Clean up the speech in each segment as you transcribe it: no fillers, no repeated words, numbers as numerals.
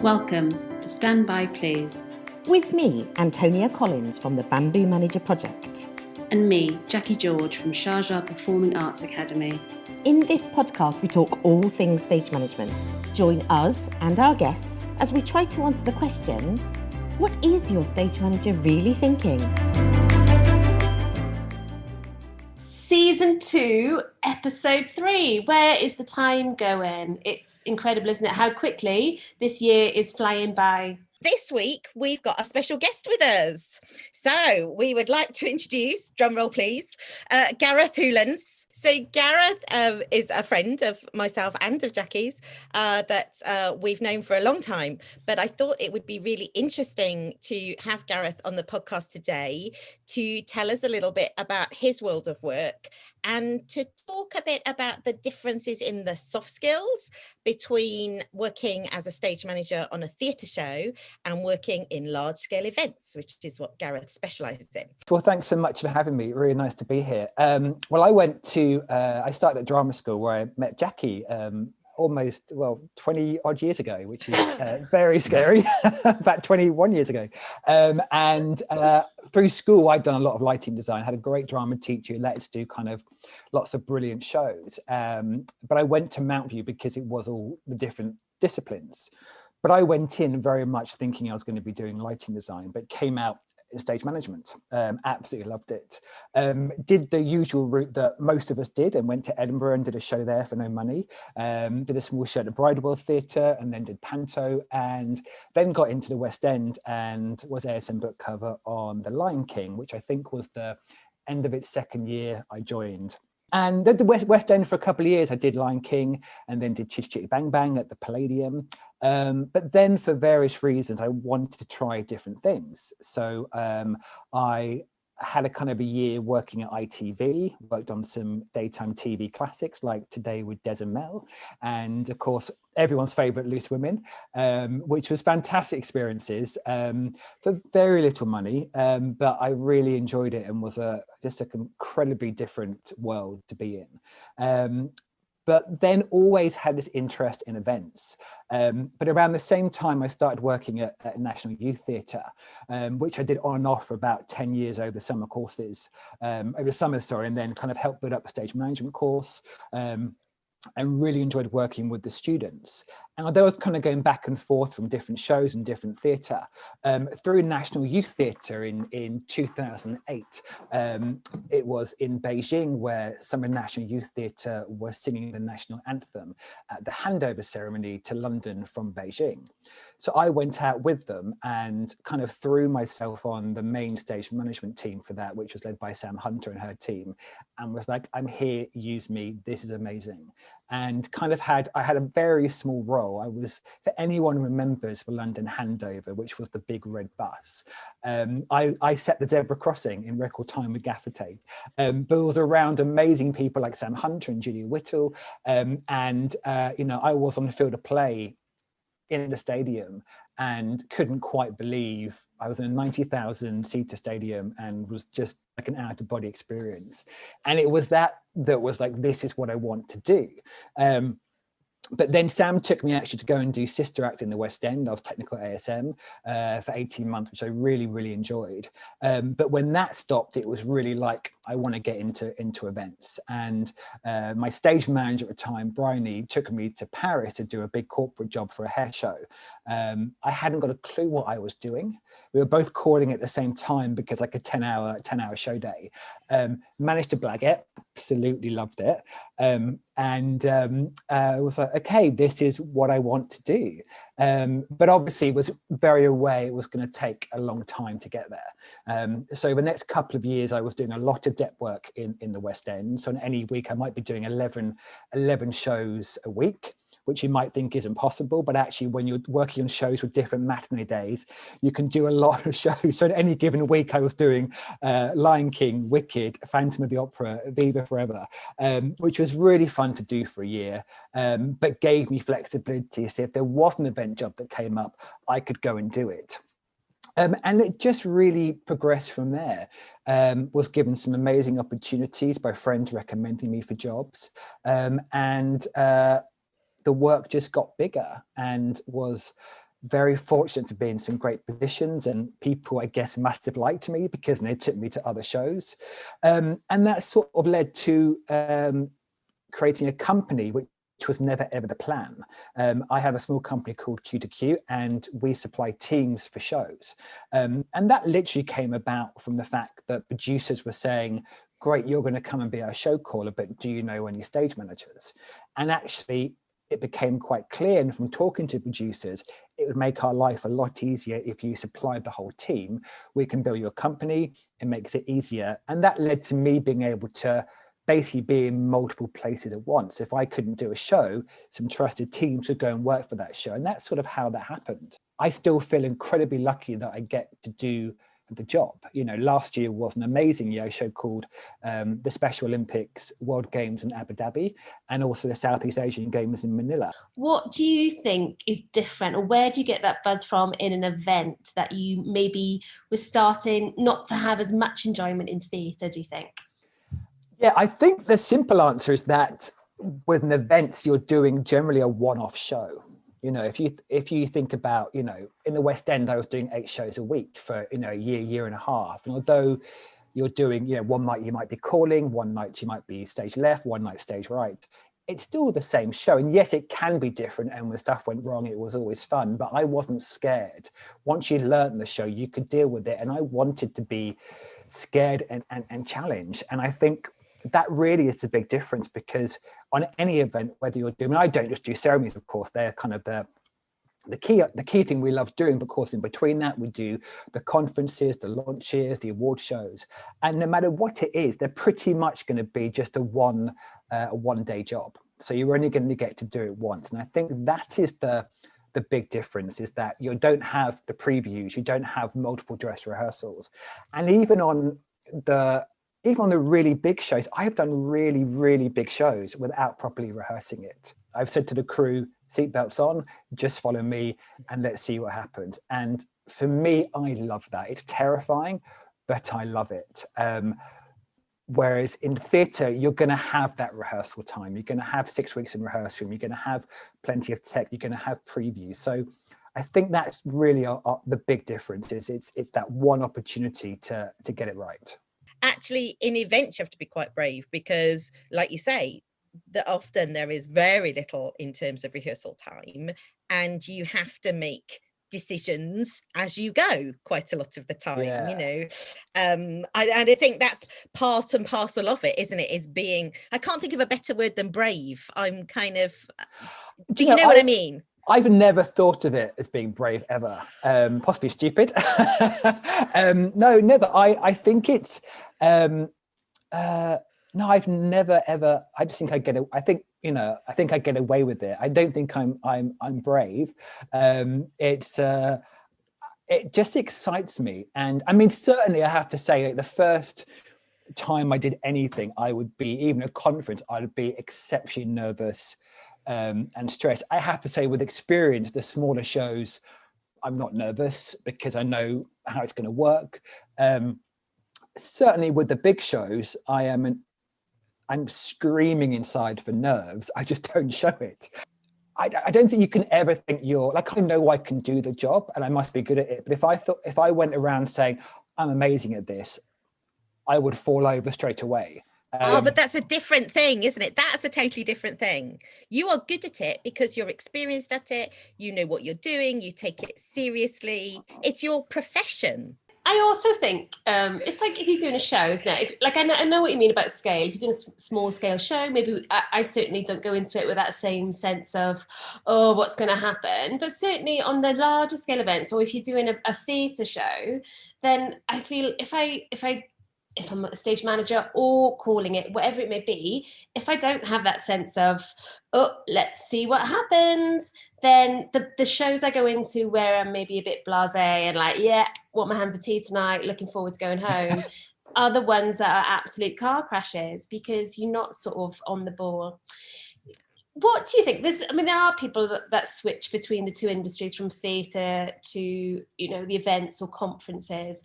Welcome to Stand By Please. With me, Antonia Collins from the Bamboo Manager Project. And me, Jackie George from Sharjah Performing Arts Academy. In this podcast, we talk all things stage management. Join us and our guests as we try to answer the question, what is your stage manager really thinking? Season 2, episode 3. Where is the time going? It's incredible, isn't it? How quickly this year is flying by. This week, we've got a special guest with us. So we would like to introduce, drumroll please, Gareth Hewlands. So Gareth is a friend of myself and of Jackie's that we've known for a long time. But I thought it would be really interesting to have Gareth on the podcast today to tell us a little bit about his world of work and to talk a bit about the differences in the soft skills between working as a stage manager on a theatre show and working in large-scale events, which is what Gareth specialises in. Well, thanks so much for having me. Really nice to be here. Well, I started at drama school where I met Jackie almost 20 odd years ago, which is very scary. About 21 years ago. And through school I'd done a lot of lighting design, had a great drama teacher who let us do kind of lots of brilliant shows, but I went to Mountview because it was all the different disciplines. But I went in very much thinking I was going to be doing lighting design, but came out in stage management. Absolutely loved it. Did the usual route that most of us did and went to Edinburgh and did a show there for no money. Did a small show at the Bridewell Theatre and then did Panto, and then got into the West End and was ASM book cover on The Lion King, which I think was the end of its second year I joined. And at the West End for a couple of years, I did Lion King and then did Chitty Chitty Bang Bang at the Palladium. But then for various reasons, I wanted to try different things. So I had a kind of a year working at ITV, worked on some daytime TV classics like Today with Des and Mel, and of course, everyone's favourite Loose Women, which was fantastic experiences for very little money, but I really enjoyed it and was just an incredibly different world to be in. But then always had this interest in events. But around the same time, I started working at National Youth Theatre, which I did on and off for about 10 years over the summer courses, and then kind of helped build up a stage management course. And really enjoyed working with the students. And although I was kind of going back and forth from different shows and different theatre, through National Youth Theatre in 2008, it was in Beijing where some of National Youth Theatre were singing the national anthem at the handover ceremony to London from Beijing. So I went out with them and kind of threw myself on the main stage management team for that, which was led by Sam Hunter and her team, and was like, I'm here, use me, this is amazing. And kind of I had a very small role. I was, for anyone who remembers the London handover, which was the big red bus, I set the zebra crossing in record time with gaffer tape, but it was around amazing people like Sam Hunter and Julia Whittle, I was on the field of play in the stadium and couldn't quite believe I was in a 90,000 seater stadium and was just like an out of body experience. And it was that was like, this is what I want to do. But then Sam took me actually to go and do Sister Act in the West End. I was technical at ASM for 18 months, which I really, really enjoyed. But when that stopped, it was really like, I want to get into events. And my stage manager at the time, Bryony, took me to Paris to do a big corporate job for a hair show. I hadn't got a clue what I was doing. We were both calling at the same time because like a 10-hour show day. Managed to blag it, absolutely loved it. Was like, okay, this is what I want to do. But obviously was very aware it was going to take a long time to get there. So the next couple of years, I was doing a lot of depth work in the West End. So in any week, I might be doing 11 shows a week, which you might think is impossible, but actually when you're working on shows with different matinee days, you can do a lot of shows. So in any given week, I was doing Lion King, Wicked, Phantom of the Opera, Viva Forever, which was really fun to do for a year, but gave me flexibility. So if there was an event job that came up, I could go and do it. And it just really progressed from there. Was given some amazing opportunities by friends recommending me for jobs. The work just got bigger and was very fortunate to be in some great positions, and people, I guess, must have liked me because they took me to other shows. And that sort of led to creating a company, which was never ever the plan. I have a small company called Q2Q, and we supply teams for shows. And that literally came about from the fact that producers were saying, great, you're going to come and be our show caller, but do you know any stage managers? And actually, it became quite clear, and from talking to producers, it would make our life a lot easier if you supplied the whole team. We can build your company, it makes it easier. And that led to me being able to basically be in multiple places at once. If I couldn't do a show, some trusted teams would go and work for that show. And that's sort of how that happened. I still feel incredibly lucky that I get to do the job. You know, last year was an amazing year. A show called the Special Olympics World Games in Abu Dhabi, and also the Southeast Asian Games in Manila. What do you think is different, or where do you get that buzz from in an event that you maybe were starting not to have as much enjoyment in theatre, do you think? Yeah, I think the simple answer is that with an event, you're doing generally a one-off show. You know, if you think about, you know, in the West End, I was doing 8 shows a week for, you know, a year and a half. And although you're doing, you know, one night you might be calling, one night you might be stage left, one night stage right, it's still the same show. And yes, it can be different. And when stuff went wrong, it was always fun, but I wasn't scared. Once you learned the show, you could deal with it. And I wanted to be scared and challenged. And I think that really is the big difference, because on any event, whether you're doing, I don't just do ceremonies, of course, they're kind of the key thing we love doing, but of course in between that we do the conferences, the launches, the award shows, and no matter what it is, they're pretty much going to be just a one day job. So you're only going to get to do it once. And I think that is the big difference, is that you don't have the previews, you don't have multiple dress rehearsals. And even on the really big shows, I have done really, really big shows without properly rehearsing it. I've said to the crew, seatbelts on, just follow me and let's see what happens. And for me, I love that. It's terrifying, but I love it. Whereas in theatre, you're going to have that rehearsal time. You're going to have 6 weeks in rehearsal. You're going to have plenty of tech. You're going to have previews. So I think that's really the big difference. It's that one opportunity to get it right. Actually, in events, you have to be quite brave because, like you say, that often there is very little in terms of rehearsal time, and you have to make decisions as you go quite a lot of the time. Yeah. You know, and I think that's part and parcel of it, isn't it? Is being, I can't think of a better word than brave. I'm kind of, do you know what I mean? I've never thought of it as being brave ever. Possibly stupid. No, never. I think it's no, I've never ever. I just think I get. I think I get away with it. I don't think I'm brave. It just excites me, and I mean, certainly I have to say, like, the first time I did anything, I would be, even a conference, I would be exceptionally nervous and stressed. I have to say, with experience, the smaller shows, I'm not nervous because I know how it's going to work. Certainly with the big shows, I'm screaming inside for nerves. I just don't show it. I don't think you can ever think you're like, I know I can do the job and I must be good at it. But if I went around saying I'm amazing at this, I would fall over straight away. But that's a different thing, isn't it? That's a totally different thing. You are good at it because you're experienced at it. You know what you're doing. You take it seriously. It's your profession. I also think it's like if you're doing a show, isn't it? I know what you mean about scale. If you're doing a small scale show, maybe I certainly don't go into it with that same sense of, oh, what's going to happen. But certainly on the larger scale events, or if you're doing a theatre show, then I feel if I'm a stage manager or calling it, whatever it may be, if I don't have that sense of, oh, let's see what happens, then the shows I go into where I'm maybe a bit blasé and like, yeah, want my hand for tea tonight, looking forward to going home, are the ones that are absolute car crashes because you're not sort of on the ball. What do you think? There are people that switch between the two industries, from theatre to, the events or conferences.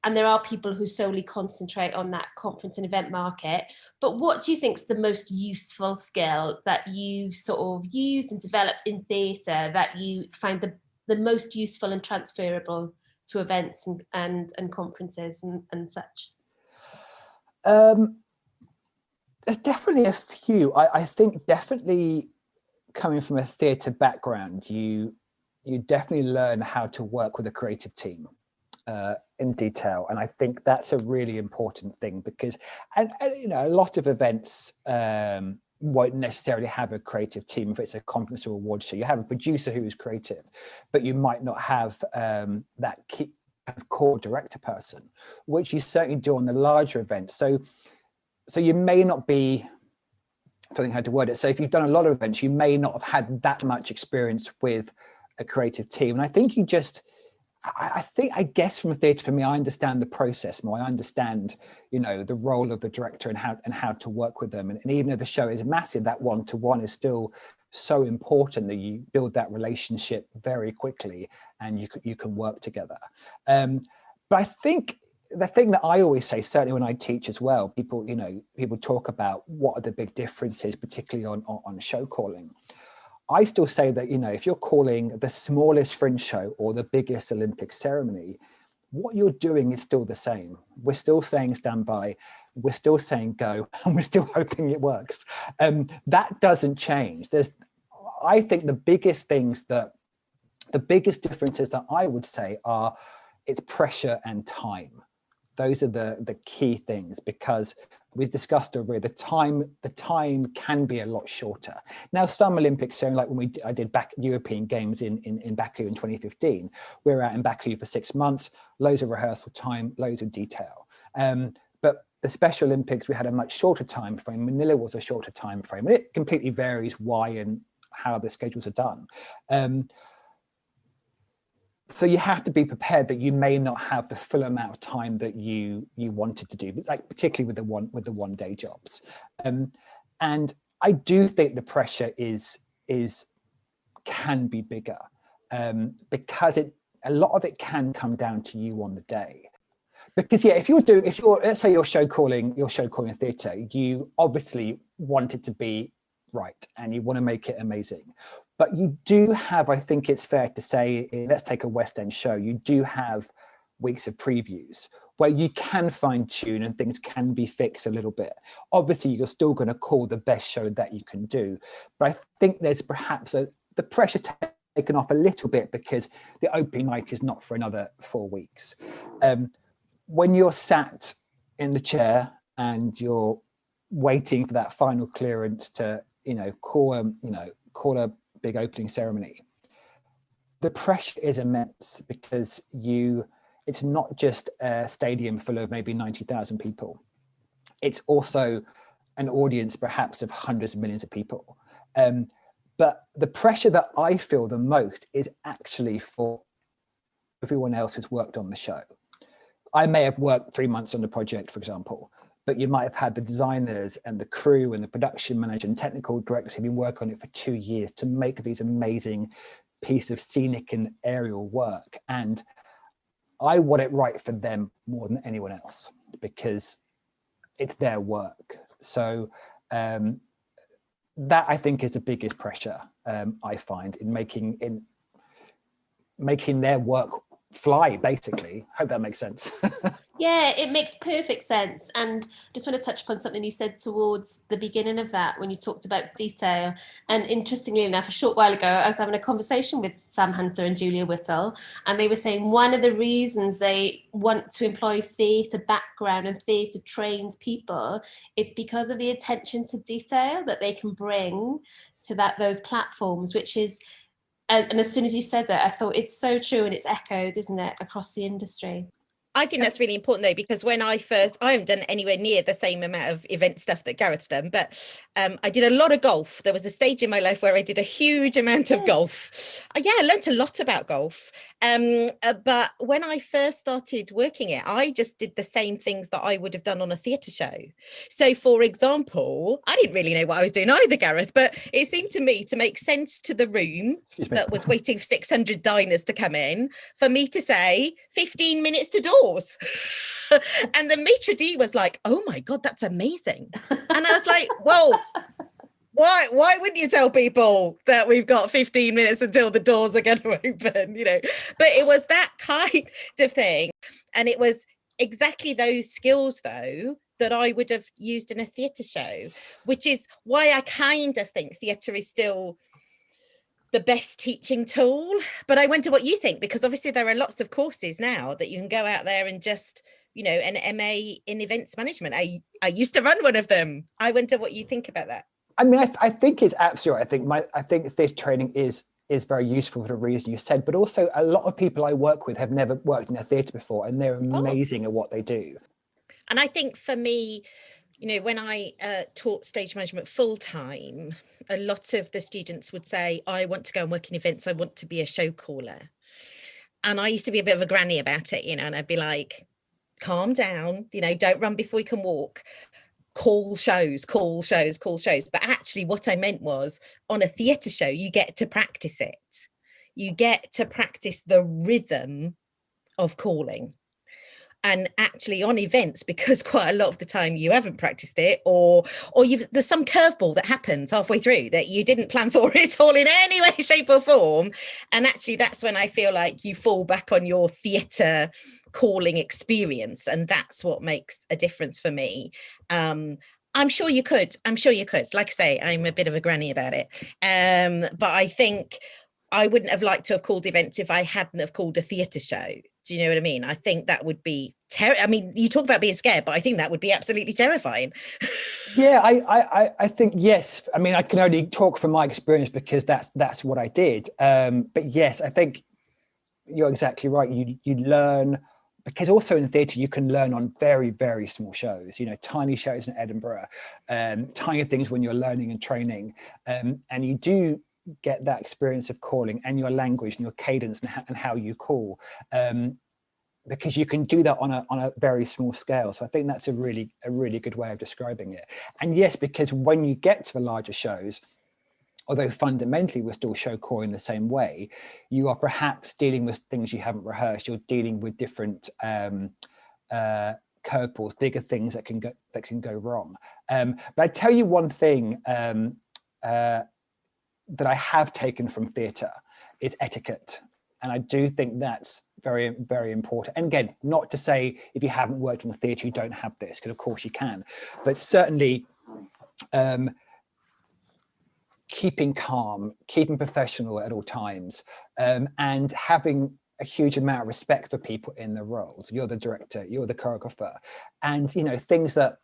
And there are people who solely concentrate on that conference and event market. But what do you think is the most useful skill that you've sort of used and developed in theatre that you find the the most useful and transferable to events and conferences and such? There's definitely a few. I think definitely coming from a theatre background, you definitely learn how to work with a creative team in detail, and I think that's a really important thing because, and you know, a lot of events won't necessarily have a creative team. If it's a conference or award show, you have a producer who is creative, but you might not have that key core director person, which you certainly do on the larger events. So you may not be, I don't know how to word it. So if you've done a lot of events, you may not have had that much experience with a creative team. And I think you just, I guess from theatre, for me, I understand the process more. I understand, you know, the role of the director and how to work with them. And even though the show is massive, that one-to-one is still so important that you build that relationship very quickly and you can work together. But I think the thing that I always say, certainly when I teach as well, people talk about what are the big differences, particularly on show calling. I still say that, you know, if you're calling the smallest fringe show or the biggest Olympic ceremony, what you're doing is still the same. We're still saying stand by, we're still saying go, and we're still hoping it works. That doesn't change. I think the biggest differences that I would say are it's pressure and time. Those are the key things, because we've discussed already, the time can be a lot shorter. Now, some Olympics, so like when I did European Games in Baku in 2015, we were out in Baku for 6 months, loads of rehearsal time, loads of detail. But the Special Olympics, we had a much shorter time frame. Manila was a shorter time frame, and it completely varies why and how the schedules are done. So you have to be prepared that you may not have the full amount of time that you wanted to do, like particularly with the one-day jobs. And I do think the pressure can be bigger because a lot of it can come down to you on the day. Because yeah, if you're let's say you're show calling a theatre, you obviously want it to be right and you want to make it amazing. But you do have, I think it's fair to say, let's take a West End show, you do have weeks of previews where you can fine tune and things can be fixed a little bit. Obviously, you're still going to call the best show that you can do. But I think there's perhaps the pressure taken off a little bit because the opening night is not for another 4 weeks. When you're sat in the chair and you're waiting for that final clearance to, call a big opening ceremony, the pressure is immense because it's not just a stadium full of maybe 90,000 people. It's also an audience perhaps of hundreds of millions of people. But the pressure that I feel the most is actually for everyone else who's worked on the show. I may have worked 3 months on the project, for example, but you might have had the designers and the crew and the production manager and technical directors who've been working on it for 2 years to make these amazing piece of scenic and aerial work. And I want it right for them more than anyone else because it's their work. So that I think is the biggest pressure I find in making their work fly, basically. Hope that makes sense. Yeah, it makes perfect sense. And just want to touch upon something you said towards the beginning of that when you talked about detail. And interestingly enough, a short while ago, I was having a conversation with Sam Hunter and Julia Whittle, and they were saying one of the reasons they want to employ theatre background and theatre trained people is because of the attention to detail that they can bring to those platforms, which is, and as soon as you said it, I thought it's so true, and it's echoed, isn't it, across the industry? I think that's really important though, because when I haven't done anywhere near the same amount of event stuff that Gareth's done, but I did a lot of golf. There was a stage in my life where I did a huge amount of golf. I learned a lot about golf. But when I first started working it, I just did the same things that I would have done on a theatre show. So for example, I didn't really know what I was doing either, Gareth, but it seemed to me to make sense to the room that was waiting for 600 diners to come in for me to say 15 minutes to door. And the maitre d' was like, oh my God, that's amazing. And I was like, well, Why wouldn't you tell people that we've got 15 minutes until the doors are going to open, you know? But it was that kind of thing. And it was exactly those skills, though, that I would have used in a theatre show, which is why I kind of think theatre is still the best teaching tool. But I wonder what you think, because obviously there are lots of courses now that you can go out there and just, you know, an MA in events management. I used to run one of them. I wonder what you think about that. I mean, I think it's absolutely right. I think theatre training is very useful for the reason you said, but also a lot of people I work with have never worked in a theatre before, and they're amazing at what they do. And I think for me, you know, when I taught stage management full time, a lot of the students would say, I want to go and work in events. I want to be a show caller. And I used to be a bit of a granny about it, you know, and I'd be like, calm down, you know, don't run before you can walk. Call shows. But actually what I meant was, on a theatre show, you get to practice it. You get to practice the rhythm of calling. And actually on events, because quite a lot of the time you haven't practiced it, or there's some curveball that happens halfway through that you didn't plan for it all in any way, shape or form. And actually that's when I feel like you fall back on your theatre calling experience. And that's what makes a difference for me. I'm sure you could. Like I say, I'm a bit of a granny about it. But I think I wouldn't have liked to have called events if I hadn't have called a theatre show. Do you know what I mean? I think that would be I mean, you talk about being scared, but I think that would be absolutely terrifying. Yeah, I think, yes. I mean, I can only talk from my experience because that's what I did. But yes, I think you're exactly right. You learn, because also in theatre, you can learn on very, very small shows, you know, tiny shows in Edinburgh, tiny things when you're learning and training. And you do get that experience of calling and your language and your cadence and how you call, because you can do that on a very small scale. So I think that's a really good way of describing it. And yes, because when you get to the larger shows, although fundamentally we're still show calling the same way, you are perhaps dealing with things you haven't rehearsed. You're dealing with different curveballs, bigger things that can go wrong. But I tell you one thing that I have taken from theatre is etiquette. And I do think that's very, very important. And again, not to say if you haven't worked in the theatre, you don't have this, because of course you can, but certainly keeping calm, keeping professional at all times, and having a huge amount of respect for people in the roles. You're the director, you're the choreographer, and, you know, things that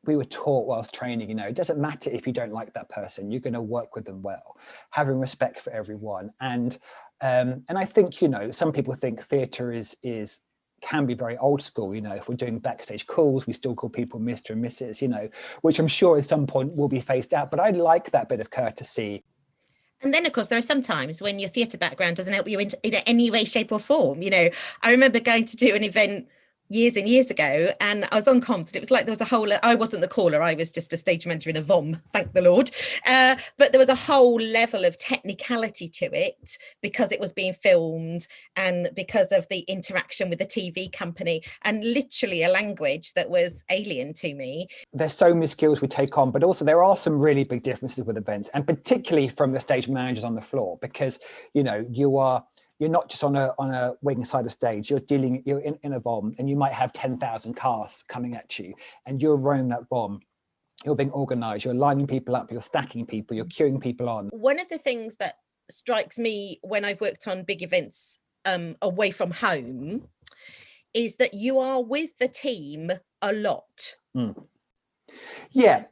we were taught whilst training, you know, it doesn't matter if you don't like that person, you're going to work with them well, having respect for everyone. And I think, you know, some people think theatre can be very old school. You know, if we're doing backstage calls, we still call people Mr. and Mrs., you know, which I'm sure at some point will be phased out. But I like that bit of courtesy. And then, of course, there are some times when your theatre background doesn't help you in any way, shape or form. You know, I remember going to do an event years and years ago, and I was on comms, and it was like there was a whole, I wasn't the caller, I was just a stage manager in a VOM, thank the Lord, but there was a whole level of technicality to it because it was being filmed and because of the interaction with the TV company, and literally a language that was alien to me. There's so many skills we take on, but also there are some really big differences with events, and particularly from the stage managers on the floor, because, you know, you're not just on a wing side of stage, you're in a VOM, and you might have 10,000 casts coming at you, and you're running that VOM. You're being organised, you're lining people up, you're stacking people, you're queuing people on. One of the things that strikes me when I've worked on big events away from home is that you are with the team a lot. Yeah,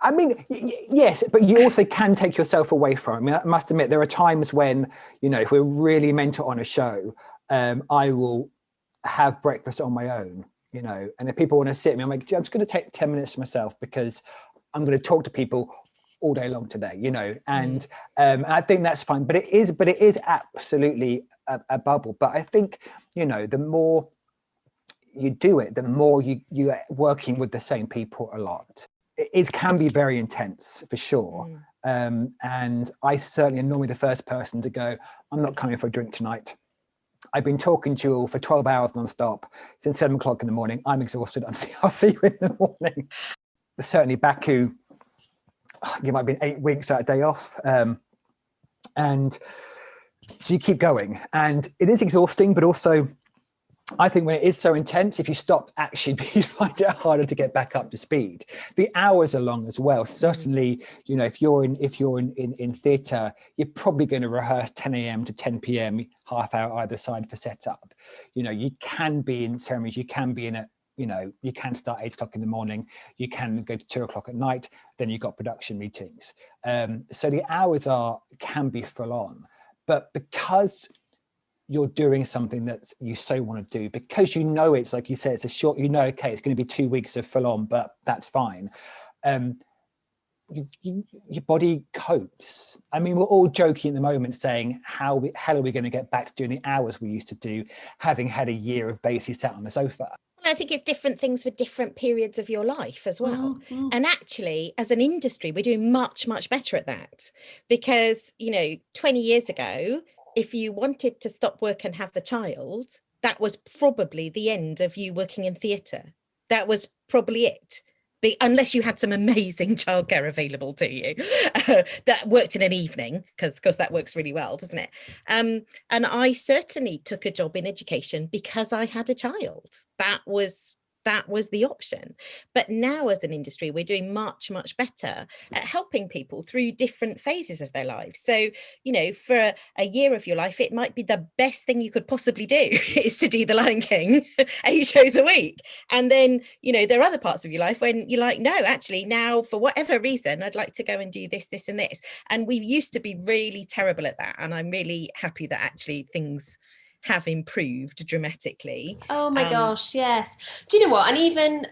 I mean, yes, but you also can take yourself away from it. I mean, I must admit, there are times when, you know, if we're really meant to on a show, I will have breakfast on my own, you know, and if people want to sit with me, I'm like, I'm just going to take 10 minutes to myself because I'm going to talk to people all day long today, you know, and I think that's fine, but it is absolutely a bubble. But I think, you know, the more you do it, the more you are working with the same people a lot. It can be very intense for sure. And I certainly am normally the first person to go, I'm not coming for a drink tonight. I've been talking to you all for 12 hours non-stop since 7 o'clock in the morning. I'm exhausted. I'll see you in the morning. Certainly Baku you might be 8 weeks without a day off. And so you keep going, and it is exhausting, but also I think when it is so intense, if you stop, actually you find it harder to get back up to speed. The hours are long as well. Certainly, you know, if you're in theatre, you're probably going to rehearse 10 a.m. to 10 p.m, half hour either side for setup. You know, you can be in ceremonies, you can be in a, you know, you can start 8 o'clock in the morning, you can go to 2 o'clock at night, then you've got production meetings. So the hours can be full on, but because you're doing something that you so want to do, because you know it's, like you said, it's a short, you know, okay, it's going to be 2 weeks of full on, but that's fine. Your body copes. I mean, we're all joking at the moment saying, hell are we going to get back to doing the hours we used to do, having had a year of basically sat on the sofa? I think it's different things for different periods of your life as well. And actually, as an industry, we're doing much, much better at that, because, you know, 20 years ago, if you wanted to stop work and have a child, that was probably the end of you working in theatre. That was probably it. Unless you had some amazing childcare available to you that worked in an evening, because that works really well, doesn't it? And I certainly took a job in education because I had a child. That was the option. But now as an industry, we're doing much, much better at helping people through different phases of their lives. So, you know, for a year of your life, it might be the best thing you could possibly do is to do The Lion King 8 shows a week. And then, you know, there are other parts of your life when you're like, no, actually now, for whatever reason, I'd like to go and do this, this and this. And we used to be really terrible at that. And I'm really happy that actually things have improved dramatically. Oh my gosh, yes. Do you know what? And even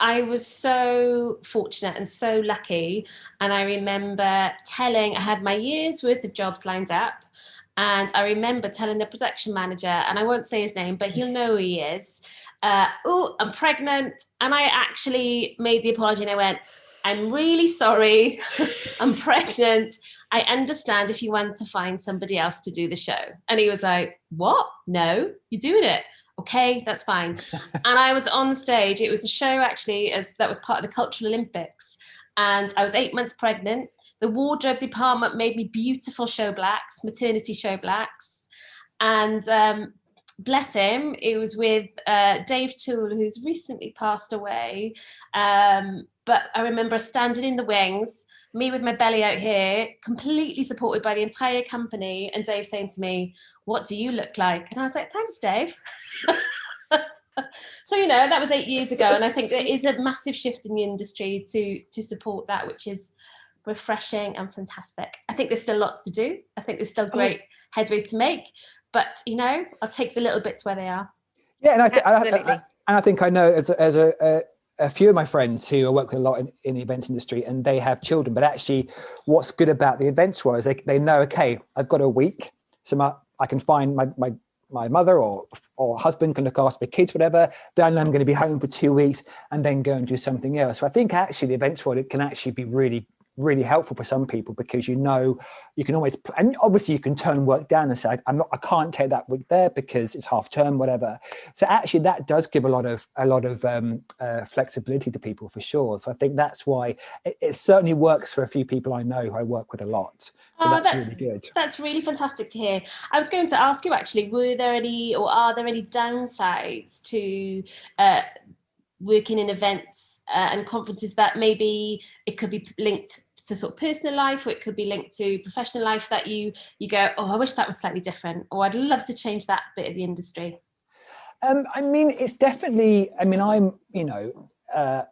I was so fortunate and so lucky. And I remember I had my year's worth of jobs lined up. And I remember telling the production manager, and I won't say his name, but he'll know who he is. Oh, I'm pregnant. And I actually made the apology and I went, I'm really sorry. I'm pregnant. I understand if you want to find somebody else to do the show. And he was like, what? No, you're doing it. Okay, that's fine. And I was on stage. It was a show actually that was part of the Cultural Olympics. And I was 8 months pregnant. The wardrobe department made me beautiful show blacks, maternity show blacks. And bless him, it was with Dave Toole, who's recently passed away. But I remember standing in the wings, me with my belly out here, completely supported by the entire company, and Dave saying to me, what do you look like? And I was like, thanks, Dave. So, you know, that was 8 years ago. And I think there is a massive shift in the industry to support that, which is refreshing and fantastic. I think there's still lots to do. I think there's still great headways to make. But, you know, I'll take the little bits where they are. Yeah, and Absolutely. I think I know as a few of my friends who I work with a lot in the events industry, and they have children. But actually, what's good about the events world is they know, okay, I've got a week, so I can find my mother or husband can look after my kids, whatever. Then I'm going to be home for 2 weeks and then go and do something else. So I think actually the events world, it can actually be really, really helpful for some people, because you know you can always, and obviously you can turn work down and say I can't take that week there because it's half term, whatever. So actually that does give a lot of flexibility to people, for sure. So I think that's why it certainly works for a few people I know who I work with a lot. So that's really good. That's really fantastic to hear. I was going to ask you actually, are there any downsides to working in events and conferences, that maybe it could be linked to sort of personal life, or it could be linked to professional life, that you go, oh, I wish that was slightly different, or I'd love to change that bit of the industry? I mean, it's definitely, I mean, I'm, you know,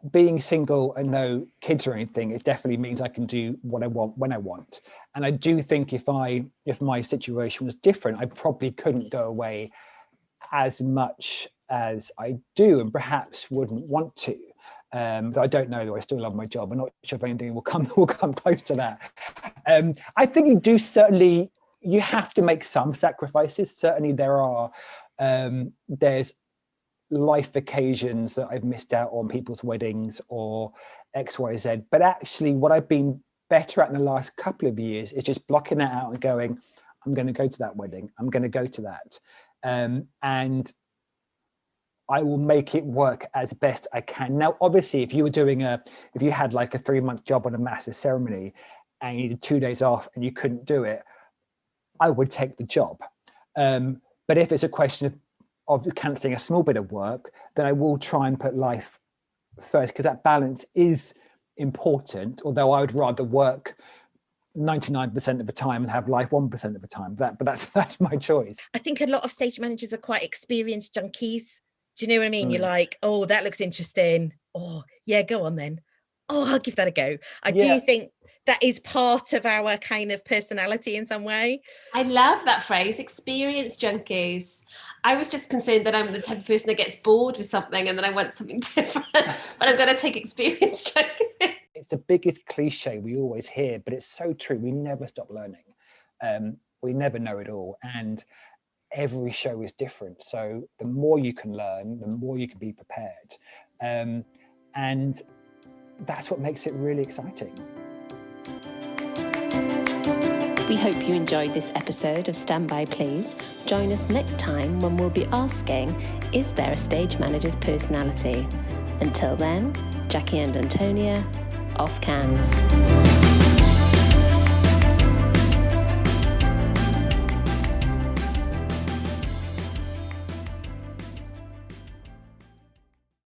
being single and no kids or anything, it definitely means I can do what I want when I want. And I do think if my situation was different, I probably couldn't go away as much as I do, and perhaps wouldn't want to. But I don't know, though. I still love my job. I'm not sure if anything will come close to that. I think you have to make some sacrifices. Certainly there's life occasions that I've missed out on, people's weddings or X, Y, Z. But actually what I've been better at in the last couple of years is just blocking that out and going, I'm going to go to that wedding. I'm going to go to that. And I will make it work as best I can. Now, obviously, if you had like a 3-month job on a massive ceremony and you needed 2 days off and you couldn't do it, I would take the job. But if it's a question of cancelling a small bit of work, then I will try and put life first, because that balance is important, although I would rather work 99% of the time and have life 1% of the time. But that's my choice. I think a lot of stage managers are quite experienced junkies. Do you know what I mean? You're like, oh, that looks interesting. Oh, yeah, go on then. Oh, I'll give that a go. I do think that is part of our kind of personality in some way. I love that phrase, experienced junkies. I was just concerned that I'm the type of person that gets bored with something and then I want something different, but I'm going to take experienced junkies. It's the biggest cliche we always hear, but it's so true. We never stop learning. We never know it all. And every show is different. So the more you can learn, the more you can be prepared. And that's what makes it really exciting. We hope you enjoyed this episode of Stand By Please. Join us next time when we'll be asking, is there a stage manager's personality? Until then, Jackie and Antonia, off cans.